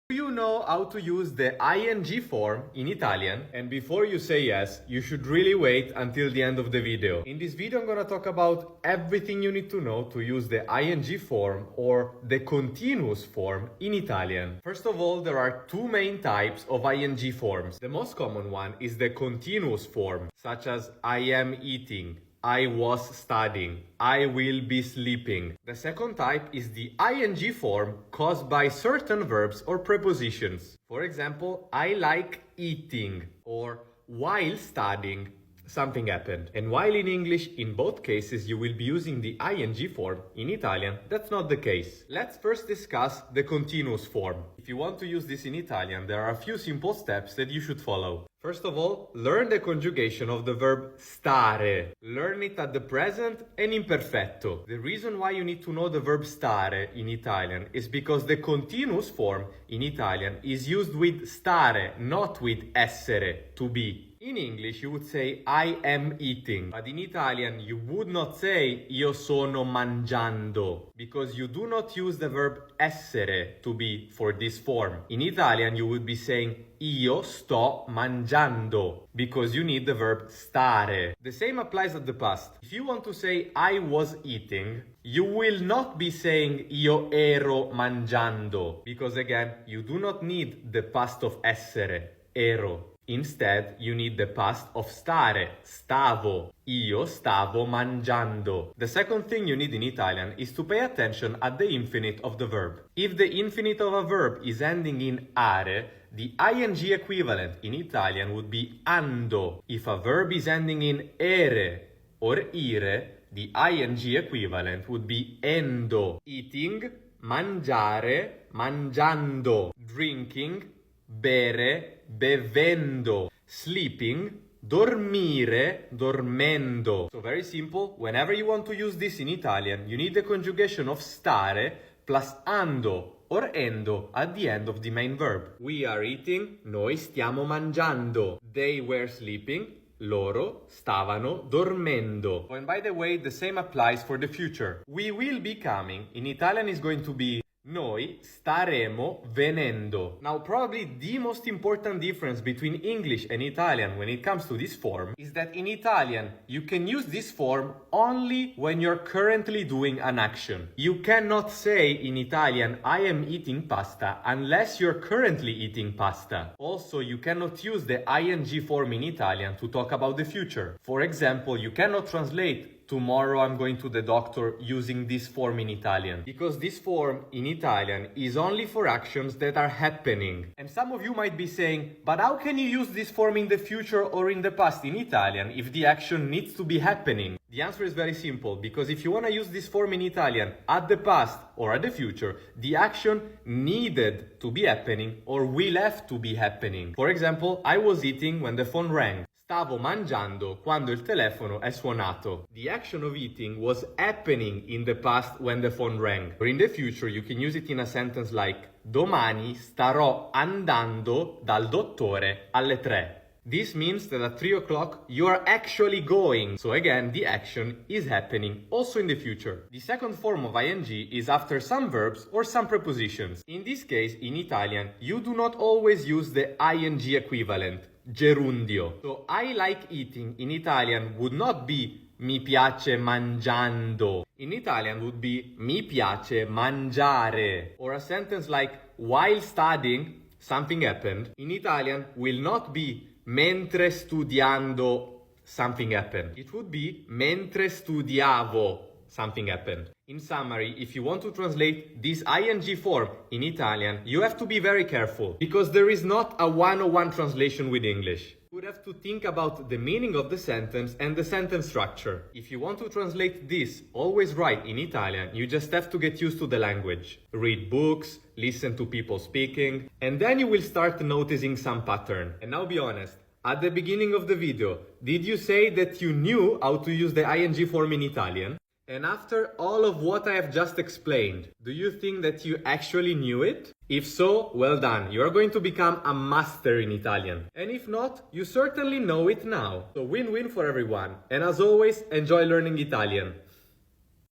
Do you know how to use the ing form in Italian? And before you say yes, you should really wait until the end of the video. In this video, I'm gonna talk about everything you need to know to use the ing form or the continuous form in Italian. First of all, there are two main types of ing forms. The most common one is the continuous form, such as I am eating, I was studying, I will be sleeping. The second type is the ing form caused by certain verbs or prepositions. For example, I like eating, or while studying, something happened. And while in English, in both cases, you will be using the ing form, in Italian, that's not the case. Let's first discuss the continuous form. If you want to use this in Italian, there are a few simple steps that you should follow. First of all, learn the conjugation of the verb stare. Learn it at the present and imperfetto. The reason why you need to know the verb stare in Italian is because the continuous form in Italian is used with stare, not with essere, to be. In English, you would say I am eating, but in Italian, you would not say io sono mangiando, because you do not use the verb essere, to be, for this form. In Italian, you would be saying io sto mangiando, because you need the verb stare. The same applies at the past. If you want to say I was eating, you will not be saying io ero mangiando, because again, you do not need the past of essere, ero. Instead, you need the past of stare, stavo. Io stavo mangiando. The second thing you need in Italian is to pay attention at the infinite of the verb. If the infinite of a verb is ending in are, the ing equivalent in Italian would be ando. If a verb is ending in ere or ire, the ing equivalent would be endo. Eating, mangiare, mangiando. Drinking, bere, bevendo. Sleeping, dormire, dormendo. So very simple. Whenever you want to use this in Italian, you need the conjugation of stare plus ando or endo at the end of the main verb. We are eating, noi stiamo mangiando. They were sleeping, loro stavano dormendo. Oh, and by the way, the same applies for the future. We will be coming. In Italian is going to be noi staremo venendo. Now, probably the most important difference between English and Italian when it comes to this form is that in Italian, you can use this form only when you're currently doing an action. You cannot say in Italian, I am eating pasta, unless you're currently eating pasta. Also, you cannot use the ing form in Italian to talk about the future. For example, you cannot translate tomorrow I'm going to the doctor using this form in Italian, because this form in Italian is only for actions that are happening. And some of you might be saying, but how can you use this form in the future or in the past in Italian if the action needs to be happening? The answer is very simple, because if you want to use this form in Italian at the past or at the future, the action needed to be happening or will have to be happening. For example, I was eating when the phone rang. Stavo mangiando quando il telefono è suonato. The action of eating was happening in the past when the phone rang. Or in the future, you can use it in a sentence like domani starò andando dal dottore alle 3. This means that at 3 o'clock you are actually going. So again, the action is happening also in the future. The second form of ing is after some verbs or some prepositions. In this case, in Italian, you do not always use the ing equivalent, gerundio. So I like eating in Italian would not be mi piace mangiando. In Italian would be mi piace mangiare. Or a sentence like while studying, something happened. In Italian will not be mentre studiando, something happened. It would be mentre studiavo, something happened. In summary, if you want to translate this ing form in Italian, you have to be very careful, because there is not a one-on-one translation with English. You would have to think about the meaning of the sentence and the sentence structure. If you want to translate this always right in Italian, you just have to get used to the language. Read books, listen to people speaking, and then you will start noticing some pattern. And now be honest, at the beginning of the video, did you say that you knew how to use the ing form in Italian? And after all of what I have just explained, do you think that you actually knew it? If so, well done, you are going to become a master in Italian. And if not, you certainly know it now. So win-win for everyone. And as always, enjoy learning Italian.